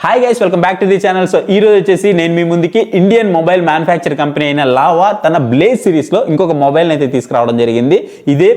Hi guys, welcome back to the channel. So ఈ రోజు వచ్చేసి నేను మీ ముందుకి ఇండియన్ మొబైల్ మ్యానుఫ్యాక్చర్ కంపెనీ అయిన లావా తన బ్లేజ్ సిరీస్ లో ఇంకొక మొబైల్ అయితే తీసుకురావడం జరిగింది. ఇదే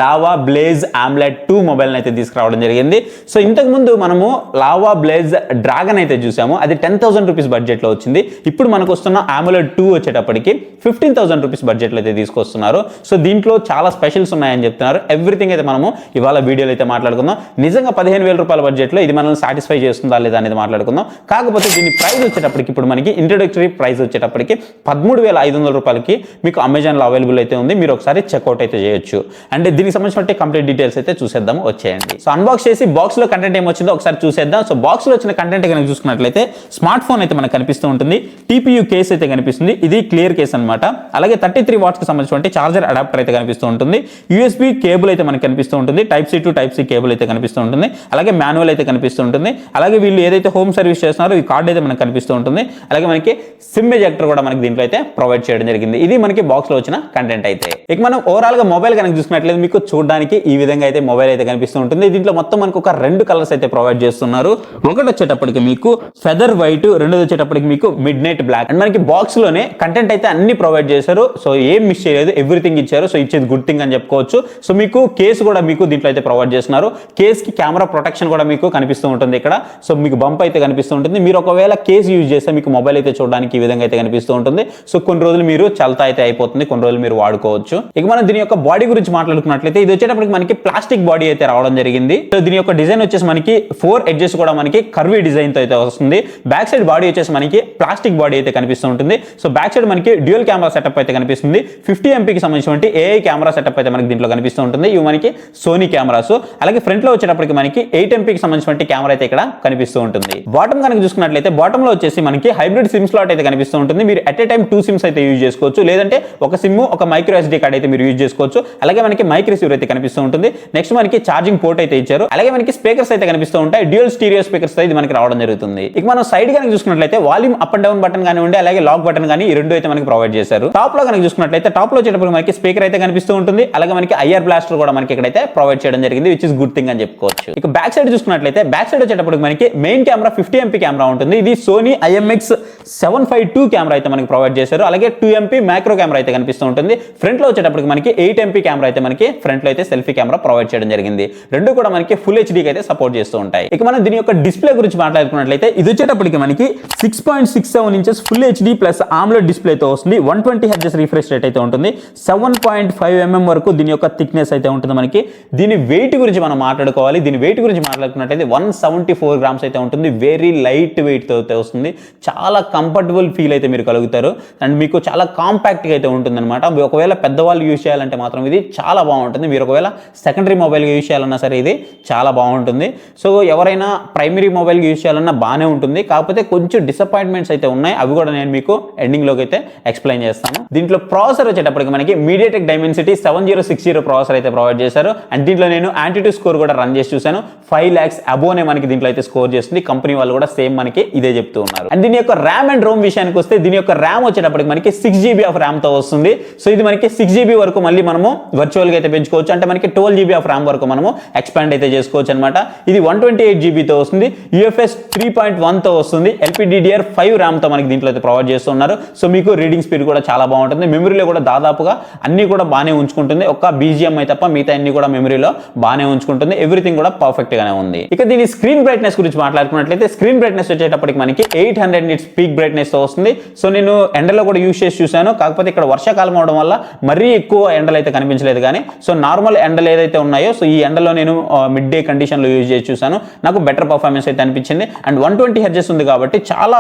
లావా బ్లేజ్ ఆమ్లెట్ 2 మొబైల్ అయితే తీసుకురావడం జరిగింది. సో ఇంతకు ముందు మనము లావా బ్లేజ్ డ్రాగన్ అయితే చూసాము, అది 10,000 రూపీస్ బడ్జెట్ లో వచ్చింది. ఇప్పుడు మనకు వస్తున్న ఆమ్లెట్ 2 వచ్చేటప్పటికి 15,000 రూపీస్ బడ్జెట్ లో అయితే తీసుకొస్తున్నారు. సో దీంట్లో చాలా స్పెషల్స్ ఉన్నాయని చెప్తున్నారు. ఎవ్రీథింగ్ అయితే మనము ఇవాళ వీడియోలో అయితే మాట్లాడుకుందాం. నిజంగా 15,000 రూపాయల బడ్జెట్ లో ఇది మనల్ని సాటిస్ఫై చేస్తుందా లేదా అనేది మాట్లాడుకుందాం. కాకపోతే దీని ప్రైస్ వచ్చేటప్పటికి ఇప్పుడు మనకి ఇంట్రొడక్టరీ ప్రైస్ వచ్చేటప్పటికి 13,500 రూపాయలకి మీకు అమెజాన్ లో అవైలబుల్ అయితే ఉంది. మీరు ఒకసారి చెక్అవుట్ అయితే చేయొచ్చు. అండ్ దీనికి సంబంధించిన కంప్లీట్ డీటెయిల్స్ అయితే చూసేద్దాం, వచ్చేయండి. సో అన్బాక్స్ చేసి బాక్స్ లో కంటెంట్ ఏం వచ్చిందో ఒకసారి చూసేద్దాం. సో బాక్స్ లో వచ్చిన కంటెంట్ కనుక చూసుకున్నట్లయితే స్మార్ట్ ఫోన్ అయితే మనకు కనిపిస్తూ ఉంటుంది. TPU కేస్ అయితే కనిపిస్తుంది, ఇది క్లియర్ కేస్ అనమాట. అలాగే 33 వాట్స్ కి సంబంధించిన చార్జర్ అడాప్టర్ అయితే కనిపిస్తూ ఉంటుంది. USB కేబుల్ అయితే మనకు కనిపిస్తూ ఉంటుంది. Type-C to Type-C కేబుల్ అయితే కనిపిస్తూ ఉంటుంది. అలాగే మాన్యువల్ అయితే కనిపిస్తూ ఉంటుంది. అలాగే వీళ్ళు ఏదైతే హోమ్ సర్వీస్ చేస్తున్నారో ఈ కార్డ్ అయితే మనకు కనిపిస్తూ ఉంటుంది. అలాగే మనకి సిమ్ ఎజెక్టర్ కూడా మనకి దీంట్లో అయితే ప్రొవైడ్ చేయడం జరిగింది. ఇది మనకి బాక్స్ లో వచ్చిన కంటెంట్ అయితే. ఇక మనం ఓవరాల్ గా మొబైల్ కనుక చూసుకున్నట్లయితే మీకు చూడడానికి ఈ విధంగా అయితే మొబైల్ అయితే కనిపిస్తూ ఉంటుంది. దీంట్లో మొత్తం మనకు ఒక 2 కలర్స్ అయితే ప్రొవైడ్ చేస్తున్నారు. ఒకటి వచ్చేటప్పటికి మీకు ఫెదర్ వైట్, రెండోది వచ్చేటప్పటికి మీకు మిడ్ నైట్ బ్లాక్. అండ్ మనకి బాక్స్ లోనే కంటెంట్ అయితే అన్ని ప్రొవైడ్ చేశారు. సో ఏం మిస్ చేయలేదు, ఎవ్రీథింగ్ ఇచ్చారు. సో ఇచ్చేది గుడ్ థింగ్ అని చెప్పుకోవచ్చు. సో మీకు కేసు కూడా మీకు దీంట్లో అయితే ప్రొవైడ్ చేస్తున్నారు. కేస్ కి కెమెరా ప్రొటెక్షన్ కూడా మీకు కనిపిస్తూ ఉంటుంది ఇక్కడ. సో మీకు బంప్ అయితే కనిపిస్తూ ఉంటుంది. మీరు ఒకవేళ కేసు యూజ్ చేస్తే మీకు మొబైల్ అయితే చూడడానికి ఈ విధంగా అయితే కనిపిస్తూ ఉంటుంది. సో కొన్ని రోజులు మీరు చల్తా అయితే అయిపోతుంది, కొన్ని రోజులు మీరు వాడుకోవచ్చు. ఇక మనం దీని యొక్క బాడీ గురించి మాట్లాడుకున్నట్లయితే ఇది వచ్చేటప్పటికి మనకి ప్లాస్టిక్ బాడీ అయితే రావడం జరిగింది. సో దీని యొక్క డిజైన్ వచ్చేసి మనకి 4 ఎడ్జెస్ కూడా మనకి కర్వీ డిజైన్ తో అయితే వస్తుంది. బ్యాక్ సైడ్ బాడీ వచ్చేసి మనకి ప్లాస్టిక్ బాడీ అయితే కనిపిస్తూ ఉంటుంది. సో బ్యాక్ సైడ్ మనకి డ్యూయల్ కెమెరా సెటప్ అయితే కనిపిస్తుంది. 50 MP కి సంబంధించిన AI కెమెరా సెటప్ అయితే మనకి దీంట్లో కనిపిస్తూ ఉంటుంది. ఇవి మనకి సోనీ కెమెరాస్. అలాగే ఫ్రంట్ లో వచ్చేటప్పటికి మనకి 8 MP కి సంబంధించిన కెమెరా అయితే ఇక్కడ కనిపిస్తూ ఉంటుంది. బాటమ్ కనుక చూసుకున్నట్లయితే బాటమ్ లో వచ్చేసి మనకి హైబ్రిడ్ సిమ్ స్లాట్ అయితే కనిపిస్తూ ఉంటుంది. మీరు ఎట్ ఏ టైం 2 సిమ్స్ అయితే యూజ్ చేసుకోవచ్చు, లేదంటే ఒక సిమ్ ఒక మైక్రో SD కార్డ్ అయితే మీరు యూజ్ చేసుకోవచ్చు. అలాగే మనకి మైక్ రిసీవర్ అయితే కనిపిస్తూ ఉంటుంది. నెక్స్ట్ మనకి ఛార్జింగ్ పోర్ట్ అయితే ఇచ్చారు. అలాగే మనకి స్పీకర్స్ అయితే కనిపిస్తూ ఉంటాయి. డ్యూయల్ స్టీరియో స్పీకర్స్ ఇది మనకి రావడం జరుగుతుంది. ఇక మనం సైడ్ కనుక చూసుకున్నట్లయితే volume up and down button కానీ ఉండే, అలాగే లాక్ బటన్ కానీ ఈ రెండు అయితే మనకి ప్రొవైడ్ చేశారు. టాప్ లో కనుక చూసుకున్నట్లయితే టాప్ లో వచ్చేటప్పుడు మనకి స్పీకర్ అయితే కనిపిస్తూ ఉంటుంది. అలాగే మనకి IR బ్లాస్టర్ కూడా మనకి ఇక్కడైతే ప్రొవైడ్ చేయడం జరిగింది, విచ్ ఇస్ గుడ్ థింగ్ అని చెప్పుకోవచ్చు. ఇక బ్యాక్ సైడ్ చూసుకున్నట్లయితే బ్యాక్ సైడ్ వచ్చేటప్పుడు మనకి మెయిన్ కెమెరా 50 MP కెమెరా ఉంటుంది. ఇది సోనీ IMX752 కెమెరా అయితే మనకి ప్రొవైడ్ చేశారు. అలాగే 2 MP మ్యాక్రో కెమెరా అయితే కనిపిస్తూ ఉంటుంది. ఫ్రంట్ లో వచ్చేటప్పటికి మనకి 8 MP కెమెరా అయితే మనకి ఫ్రంట్ లో అయితే సెల్ఫీ కెమెరా ప్రొవైడ్ చేయడం జరిగింది. రెండు కూడా మనకి ఫుల్ HD కి అయితే సపోర్ట్ చేస్తూ ఉంటాయి. ఇక మనం దీని యొక్క డిస్ప్లే గురించి మాట్లాడుకున్నట్లయితే ఇది వచ్చేటప్పటికి మనకి 6.67 inches full HD plus AMOLED display తో వస్తుంది. 120 Hz రిఫ్రెష్ రేట్ అయితే ఉంటుంది. 7.5 mm వరకు దీని యొక్క థిక్నెస్ అయితే ఉంటుంది మనకి. దీని వెయిట్ గురించి మనం మాట్లాడుకోవాలి. దీని వెయిట్ గురించి మాట్లాడుకున్నట్లయితే 174 గ్రామ్స్ అయితే ఉంటుంది. వెరీ లైట్ వెయిట్ తో అయితే వస్తుంది. చాలా కంఫర్టబుల్ ఫీల్ అయితే మీరు కలుగుతారు. అండ్ మీకు చాలా కాంపాక్ట్ గా అయితే ఉంటుంది అనమాట. ఒకవేళ పెద్దవాళ్ళు యూజ్ చేయాలంటే మాత్రం ఇది చాలా బాగుంటుంది. మీరు ఒకవేళ సెకండరీ మొబైల్ యూజ్ చేయాలన్నా సరే ఇది చాలా బాగుంటుంది. సో ఎవరైనా ప్రైమరీ మొబైల్ యూజ్ చేయాలన్నా బాగానే ఉంటుంది. కాకపోతే కొంచెం డిసప్పాయింట్మెంట్స్ అయితే ఉన్నాయి. అవి కూడా నేను మీకు ఎండింగ్ లోకి అయితే ఎక్స్ప్లెయిన్ చేస్తాను. దీంట్లో ప్రాసెసర్ వచ్చేటప్పటికి మనకి మీడియాటెక్ డైమెన్సిటీ 7060 ప్రాసెసర్ అయితే ప్రొవైడ్ చేశారు. అండ్ దీంట్లో నేను యాంటిట్యూడ్ స్కోర్ కూడా రన్ చేసి చూసాను. 5 lakhs అబోనే మనకి దీంట్లో అయితే స్కోర్ చేస్తుంది. కంపెనీ వాళ్ళు కూడా సేమ్ మనకి ఇదే చెప్తూ ఉన్నారు. అండ్ దీని యొక్క ర్యామ్ అండ్ రోమ్ విషయానికి వస్తే దీని యొక్క ర్యామ్ వచ్చేటప్పటికి మనకి 6 GB ఆఫ్ ర్యామ్ తో వస్తుంది. సో ఇది మనకి 6 GB వరకు మళ్ళీ మనము వర్చువల్ గా అయితే పెంచుకోవచ్చు. అంటే మనకి 12 GB ఆఫ్ ర్యామ్ వరకు మనము ఎక్స్పాండ్ అయితే చేసుకోవచ్చు అనమాట. ఇది 128 GB తో వస్తుంది. UFS 3.1 తో వస్తుంది. LPDDR5 ర్యామ్ తో మనకి దీంట్లో అయితే ప్రొవైడ్ చేస్తున్నారు. సో మీకు రీడింగ్ స్పీడ్ కూడా చాలా బాగుంటుంది. మెమరీలో కూడా దాదాపుగా అన్ని కూడా బాగానే ఉంచుకుంటుంది. ఒక్క BGMI తప్ప మిగతా అన్ని కూడా మెమరీలో బాగానే ఉంచుకుంటుంది. ఎవ్రీథింగ్ కూడా పర్ఫెక్ట్ గానే ఉంది. ఇక దీని స్క్రీన్ బ్రైట్నెస్ గురించి మాట్లాడుకున్నట్లయితే స్క్రీన్ బ్రైట్నెస్ వచ్చేటప్పటికి మనకి 800 nits పీక్ బ్రైట్నెస్ తో వస్తుంది. సో నేను ఎండలో కూడా యూజ్ చేసి చూసాను. కాకపోతే ఇక్కడ వర్షాకాలం అవడం వల్ల మరీ ఎక్కువ ఎండలు అయితే కనిపించలేదు. కానీ సో నార్మల్ ఎండలు ఏదైతే ఉన్నాయో సో ఈ ఎండలో నేను మిడ్ డే కండిషన్ లో యూజ్ చేసి చూసాను. నాకు బెటర్ పర్ఫార్మెన్స్ అయితే అనిపించింది. అండ్ 120 Hz ఉంది కాబట్టి చాలా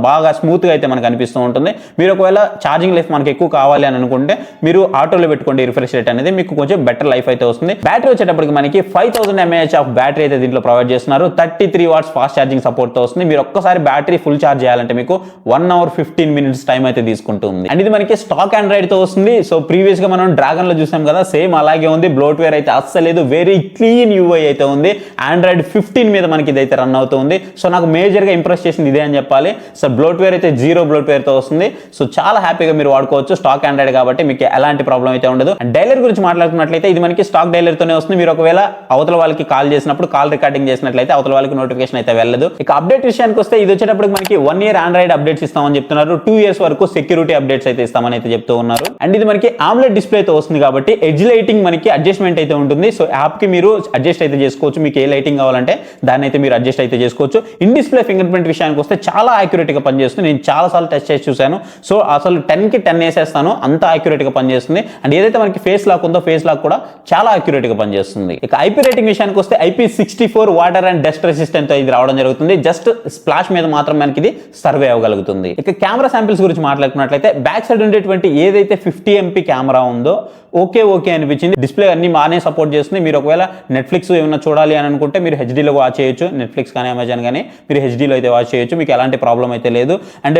బాగా స్మూత్ గా అయితే మనకు అనిపిస్తూ ఉంటుంది. మీరు ఒకవేళ ఛార్జింగ్ లైఫ్ మనకి ఎక్కువ కావాలి అని అనుకుంటే మీరు ఆటోలో పెట్టుకోండి. రిఫ్రెష్ రేట్ అనేది మీకు కొంచెం బెటర్ లైఫ్ అయితే వస్తుంది. బ్యాటరీ వచ్చేటప్పటికి మనకి 5000 mAh ఆఫ్ బ్యాటరీ అయితే దీంట్లో ప్రొవైడ్ చేస్తున్నారు. 33 watts ఫాస్ట్ ఛార్జింగ్ సపోర్ట్ తో వస్తుంది. మీరు ఒక్కసారి బ్యాటరీ ఫుల్ ఛార్జ్ చేయాలంటే మీకు 1 hour 15 minutes టైం అయితే తీసుకుంటుంది. అండ్ ఇది మనకి స్టాక్ ఆండ్రాయిడ్ తో వస్తుంది. సో ప్రీవియస్ గా మనం డ్రాగన్ లో చూసాం కదా, సేమ్ అలాగే ఉంది. బ్లోట్వేర్ అయితే అస్సలేదు. వెరీ క్లీన్ UI అయితే ఉంది. ఆండ్రాయిడ్ 15 మీద మనకి ఇదైతే రన్ అవుతుంది. సో నాకు మేజర్ గా ఇంప్రెస్ చేసింది ఇదే అని చెప్పాలి. సో బ్లోట్వేర్ అయితే 0 బ్లోట్వేర్ తో వస్తుంది. సో చాలా హ్యాపీగా మీరు వాడుకోవచ్చు. స్టాక్ ఆండ్రాయిడ్ కాబట్టి మీకు ఎలాంటి ప్రాబ్లం అయితే ఉండదు. అండ్ డైలర్ గురించి మాట్లాడుకున్నట్లయితే ఇది మనకి స్టాక్ డైలర్ తోనే వస్తుంది. మీరు ఒకవేళ అవతల వాళ్ళకి కాల్ చేసినప్పుడు కాల్ రికార్డింగ్ చేసినట్లయితే అవతల వాళ్ళకి నోటిఫికేషన్ అయితే వెళ్ళదు. ఇక అప్డేట్ విషయానికి వస్తే ఇది వచ్చేటప్పటికి మనకి 1 year ఆండ్రాయిడ్ అప్డేట్స్ ఇస్తామని చెప్తున్నారు, 2 years వరకు సెక్యూరిటీ అప్డేట్స్ అయితే ఇస్తామని అయితే చెప్తూ ఉన్నారు. అండ్ ఇది మనకి ఆమ్లెట్ డిస్ప్లే తో వస్తుంది కాబట్టి ఎడ్జ్ లైటింగ్ మనకి అడ్జస్ట్మెంట్ అయితే ఉంటుంది. సో యాప్ కి మీరు అడ్జస్ట్ అయితే చేసుకోవచ్చు, మీకు ఏ లైటింగ్ కావాలంటే దాన్ని అయితే మీరు అడ్జస్ట్ అయితే చేసుకోవచ్చు. ఇన్ డిస్ప్లే ఫింగర్ ప్రింట్ విషయానికి వస్తే చాలా యాక్యురేట్ గా పనిచేస్తుంది. నేను చాలా సార్లు టెస్ట్ చేసి చూసాను. సో అసలు 10 కి 10 వేసేస్తాను, అంత యాక్యురేట్ గా పనిచేస్తుంది. అండ్ ఏదైతే మనకి ఫేస్ లాక్ ఉందో ఫేస్ లాక్ కూడా చాలా యాక్యురేట్ గా పనిచేస్తుంది. ఇక ఐపీ రేటింగ్ విషయానికి వస్తే IP64 water and dust resistant తో ఇది రావడం జరుగుతుంది. జస్ట్ స్ప్లాష్ మీద మాత్రం మనకి ఇది సర్వే అవ్వగలుగుతుంది. ఇక కెమెరా శాంపిల్స్ గురించి మాట్లాడుకున్నట్లయితే బ్యాక్ సైడ్ ఉండేటువంటి ఏదైతే 50 MP కెమెరా ఉందో ఓకే అనిపించింది. డిస్ప్లే అన్ని బాగానే సపోర్ట్ చేస్తుంది. మీరు ఒకవేళ నెట్ఫ్లిక్స్ ఏమైనా చూడాలి అని అనుకుంటే మీరు హెచ్డీలో వాచ్ చేయొచ్చు, నెట్ఫ్లిక్స్ కానీ అమెజాన్ కానీ మీరు హెచ్డీలో అయితే వాచ్ చేయొచ్చు, మీకు ఎలాంటి ప్రాబ్లం అయితే లేదు. అండ్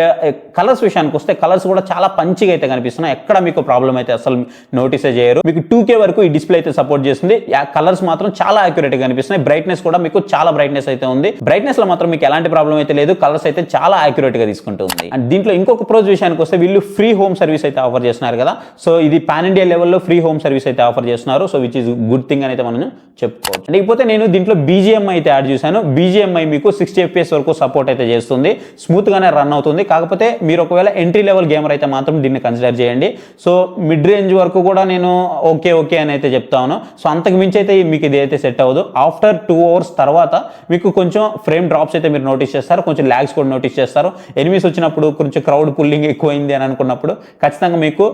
కలర్స్ విషయానికి వస్తే కలర్స్ కూడా చాలా పంచిగా అయితే కనిపిస్తున్నాయి, ఎక్కడ మీకు ప్రాబ్లం అయితే అసలు నోటీసే చేయరు. మీకు 2K వరకు ఈ డిస్ప్లే అయితే సపోర్ట్ చేస్తుంది. కలర్స్ మాత్రం చాలా యాక్యురేట్ గా కనిపిస్తున్నాయి. బ్రైట్నెస్ కూడా మీకు చాలా బ్రైట్నెస్ అయితే ఉంది. బ్రైట్నెస్ లో మాత్రం మీకు ఎలాంటి ప్రాబ్లం అయితే లేదు, కలర్స్ అయితే చాలా యాక్యురేట్ గా తీసుకుంటుంది. అండ్ దీంట్లో ఇంకొక ప్రోజ్ విషయానికి వస్తే వీళ్ళు ఫ్రీ హోమ్ సర్వీస్ అయితే ఆఫర్ చేస్తున్నారు కదా. సో ఇది పాన్ ఇండియా లెవెల్లో ఫ్రీ హోమ్ సర్వీస్ అయితే ఆఫర్ చేస్తున్నారు. So which is good thing అని అయితే మనం చెప్పుకోవచ్చు. అండ్ ఇకపోతే నేను దీంట్లో BGMI అయితే యాడ్ చేశాను. BGMI మీకు 60 FPS వరకు సపోర్ట్ అయితే చేస్తుంది, స్మూత్ గానే రన్ అవుతుంది. కాకపోతే మీరు ఒకవేళ ఎంట్రీ లెవెల్ గేమర్ అయితే మాత్రం దీన్ని కన్సిడర్ చేయండి. సో మిడ్ రేంజ్ వరకు కూడా నేను ఓకే అని అయితే చెప్తాను. సో అంతకు మించి అయితే మీకు ఇది అయితే సెట్ అవ్వదు. ఆఫ్టర్ 2 hours తర్వాత మీకు కొంచెం ఫ్రేమ్ డ్రాప్స్ అయితే మీరు నోటీస్ చేస్తారు, కొంచెం ల్యాగ్స్ కూడా నోటీస్ చేస్తారు. ఎనిమీస్ వచ్చినప్పుడు కొంచెం క్రౌడ్ పుల్లింగ్ ఎక్కువైంది అని అనుకున్నప్పుడు ఖచ్చితంగా మీకు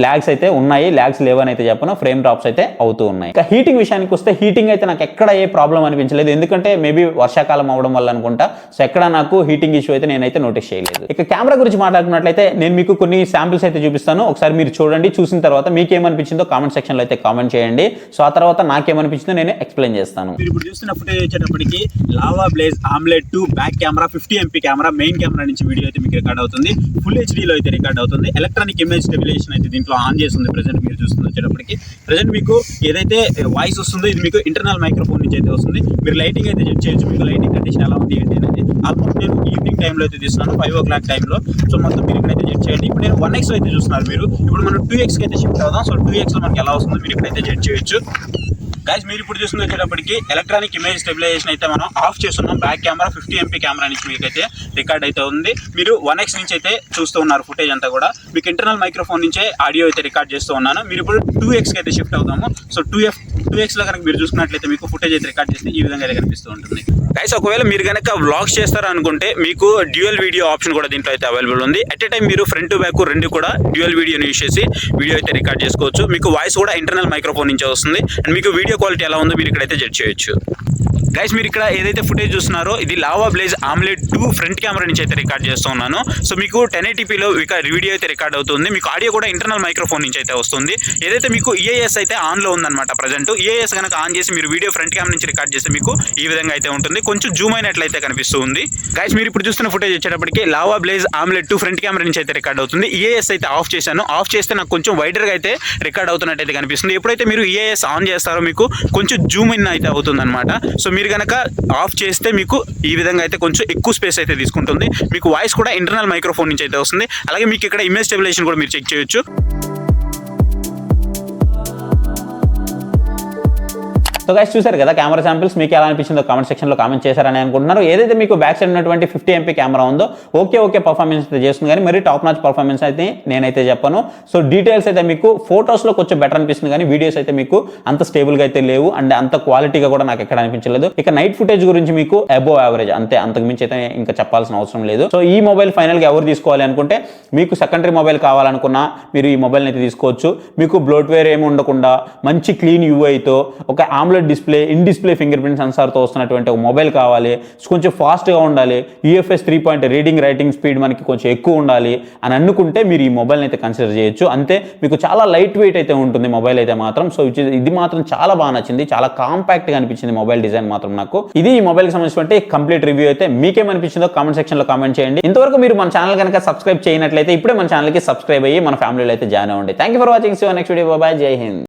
ల్యాగ్స్ అయితే ఉన్నాయి, ల్యాగ్స్ లేవని అయితే చెప్పను, ఫ్రేమ్ డ్రాప్స్ అయితే అవుతూ ఉన్నాయి. ఇక హీటింగ్ విషయానికి వస్తే హీటింగ్ అయితే నాకు ఎక్కడ ఏ ప్రాబ్లం అనిపించలేదు, ఎందుకంటే మేబీ వర్షాకాలం అవడం వల్ల అనుకుంటా. సో ఎక్కడ నాకు హీటింగ్ ఇష్యూ అయితే నేనైతే నోటీస్ చేయలేదు. ఇక కెమెరా గురించి మాట్లాడుకున్నట్లయితే నేను మీకు కొన్ని శాంపిల్స్ అయితే చూపిస్తాను, ఒకసారి మీరు చూడండి. చూసిన తర్వాత మీకు ఏమనిపించిందో కామెంట్ సెక్షన్ లో అయితే కామెంట్ చేయండి. సో ఆ తర్వాత నాకేమనిపించిందో నేను ఎక్స్ప్లెయిన్ చేస్తాను. మీరు ఇప్పుడు చూస్తున్న ఫుటేజ్ వచ్చేటప్పటికి lava blaze omelette 2 back camera 50 MP camera main camera నుంచి వీడియో అయితే మీకు రికార్డ్ అవుతుంది. ఫుల్ హెచ్డీలో అయితే రికార్డ్ అవుతుంది. ఎలక్ట్రానిక్ ఇమేజ్ స్టెబిలైజేషన్ అయితే దీంట్లో ఆన్ చేస్తుంది. ప్రెసెంట్ మీరు చూస్తున్న వచ్చేటప్పటికి ప్రెసెంట్ మీకు ఏదైతే వాయిస్ వస్తుందో ఇది మీకు ఇంటర్నల్ మైక్రోఫోన్ నుంచి అయితే వస్తుంది. మీరు లైటింగ్ అయితే చెక్ చేయొచ్చు, మీకు లైటింగ్ కండిషన్ ఎలా ఉంది ఏంటి అనేది. ఆల్మోస్ట్ నేను ఈవినింగ్ టైంలో అయితే తీస్తున్నాను, 5 o'clock టైంలో. సో మొత్తం మీరు ఇక్కడైతే చెక్ చేయండి. ఇప్పుడు నేను 1x అయితే చూస్తున్నారు మీరు. ఇప్పుడు మనం 2x అయితే షిఫ్ట్ అవుదాం. సో 2x లో మనకి ఎలా వస్తుందో మీరు ఇక్కడైతే చెక్ చేయొచ్చు. గైస్ మీరు ఇప్పుడు చూస్తున్న వచ్చేటప్పటికి ఎలక్ట్రానిక్ ఇమేజ్ స్టెబిలైజేషన్ అయితే మనం ఆఫ్ చేస్తున్నాం. బ్యాక్ కెమెరా 50 MP కెమెరా నుంచి మీకు అయితే రికార్డ్ అయితే ఉంది. మీరు 1x నుంచి అయితే చూస్తూ ఉన్నారు ఫుటేజ్ అంతా కూడా. మీకు ఇంటర్నల్ మైక్రోఫోన్ నుంచే ఆడియో అయితే రికార్డ్ చేస్తూ ఉన్నాను. మీరు ఇప్పుడు 2x కి అయితే షిఫ్ట్ అవుతాము. సో 2x లో కనుక మీరు చూసుకున్నట్లయితే మీకు ఫుటేజ్ అయితే రికార్డ్ చేస్తే ఈ విధంగా అయితే కనిపిస్తూ ఉంటుంది. గైస్ ఒకవేళ మీరు కనుక వ్లాగ్స్ చేస్తారు అనుకుంటే మీకు డ్యూయల్ వీడియో ఆప్షన్ కూడా దీంట్లో అయితే అవైలబుల్ ఉంది. అట్ ఏ టైం మీరు ఫ్రంట్ టు బ్యాక్ రెండు కూడా డ్యూయల్ వీడియోని యూస్ చేసి వీడియో అయితే రికార్డ్ చేసుకోవచ్చు. మీకు వాయిస్ కూడా ఇంటర్నల్ మైక్రోఫోన్ నుంచే వస్తుంది. అండ్ మీకు వీడియో క్వాలిటీ ఎలా ఉందో మీరు ఇక్కడైతే జడ్జ్ చేయొచ్చు. గైస్ మీరు ఇక్కడ ఏదైతే ఫుటేజ్ చూస్తున్నారో ఇది lava blaze omelette 2 front camera నుంచి అయితే రికార్డ్ చేస్తూ ఉన్నాను. సో మీకు 1080pలో వీడియో అయితే రికార్డ్ అవుతుంది. మీకు ఆడియో కూడా ఇంటర్నల్ మైక్రోఫోన్ నుంచి అయితే వస్తుంది. ఏదైతే మీకు EAS అయితే ఆన్లో ఉందన్నమాట ప్రజెంట్. EAS కనుక ఆన్ చేసి మీరు వీడియో ఫ్రంట్ కెమెరా నుంచి రికార్డ్ చేస్తే మీకు ఈ విధంగా అయితే ఉంటుంది. కొంచెం జూమ్ అయినట్లయితే కనిపిస్తుంది. గైస్ మీరు ఇప్పుడు చూస్తున్న ఫుటేజ్ వచ్చేటప్పటికి lava blaze omelette 2 front camera నుంచి అయితే రికార్డ్ అవుతుంది. EAS అయితే ఆఫ్ చేశాను. ఆఫ్ చేస్తే నాకు కొంచెం వైడర్గా అయితే రికార్డ్ అవుతున్నట్టయితే కనిపిస్తుంది. ఎప్పుడైతే మీరు EAS ఆన్ చేస్తారో మీకు కొంచెం జూమ్ ఇన్ అయితే అవుతుంది అనమాట. సో మీరు కనుక ఆఫ్ చేస్తే మీకు ఈ విధంగా అయితే కొంచెం ఎక్కువ స్పేస్ అయితే తీసుకుంటుంది. మీకు వాయిస్ కూడా ఇంటర్నల్ మైక్రోఫోన్ నుంచి అయితే వస్తుంది. అలాగే మీకు ఇక్కడ ఇమేజ్ స్టెబిలైజేషన్ కూడా మీరు చెక్ చేయొచ్చు. సో గైస్ చూసారు కదా కెమెరా శాంపిల్స్, మీకు ఎలా అనిపించిందో కామెంట్ సెక్షన్లో కామెంట్ చేశారని అనుకుంటున్నారు. ఏదైతే మీకు బ్యాక్ సైడ్ ఉన్నటువంటి 50 MP కెమెరా ఉందో ఓకే పర్ఫార్మెన్స్ అయితే చేస్తుంది, కానీ మరి టాప్ నాచ్ పర్ఫార్మెన్స్ అయితే నేనైతే చెప్పను. సో డీటెయిల్స్ అయితే మీకు ఫోటోస్లో కొంచెం బెటర్ అనిపిస్తుంది, కానీ వీడియోస్ అయితే మీకు అంత స్టేబుల్గా అయితే లేవు అండ్ అంత క్వాలిటీగా కూడా నాకు ఎక్కడ అనిపించలేదు. ఇక నైట్ ఫుటేజ్ గురించి మీకు అబోవ్ యావరేజ్ అంతే, అంతకు మించి అయితే ఇంకా చెప్పాల్సిన అవసరం లేదు. సో ఈ మొబైల్ ఫైనల్గా ఎవరు తీసుకోవాలి అనుకుంటే మీకు సెకండరీ మొబైల్ కావాలనుకున్నా మీరు ఈ మొబైల్ని అయితే తీసుకోవచ్చు. మీకు బ్లోట్వేర్ ఏమి ఉండకుండా మంచి క్లీన్ యూఐతో ఒక display in display fingerprint సెన్సార్తో వస్తున్నటువంటి ఒక మొబైల్ కావాలి, కొంచెం ఫాస్ట్గా ఉండాలి, UFS 3 రీడింగ్ రైటింగ్ స్పీడ్ మనకి కొంచెం ఎక్కువ ఉండాలి అని అనుకుంటే మీరు ఈ మొబైల్ని అయితే కన్సిడర్ చేయొచ్చు. అంతే, మీకు చాలా లైట్ వెయిట్ అయితే ఉంటుంది మొబైల్ అయితే మాత్రం. సో ఇది మాత్రం చాలా బాగా నచ్చింది, చాలా కాంపాక్ట్గా అనిపించింది మొబైల్ డిజైన్ మాత్రం నాకు. ఇది ఈ మొబైల్కి సంబంధించినటువంటి కంప్లీట్ రివ్యూ అయితే. మీకేమనిపించిందో కామెంట్ సెక్షన్లో కామెంట్ చేయండి. ఇంతవరకు మీరు మన ఛానల్ కనుక సబ్స్క్రైబ్ చేయనట్లయితే ఇప్పుడే మన ఛానల్కి సబ్స్క్రైబ్ అయ్యి మన ఫ్యామిలీలో అయితే జాయిన్ అవ్వండి. Thank you for watching. See you next video. Bye, Jai Hind.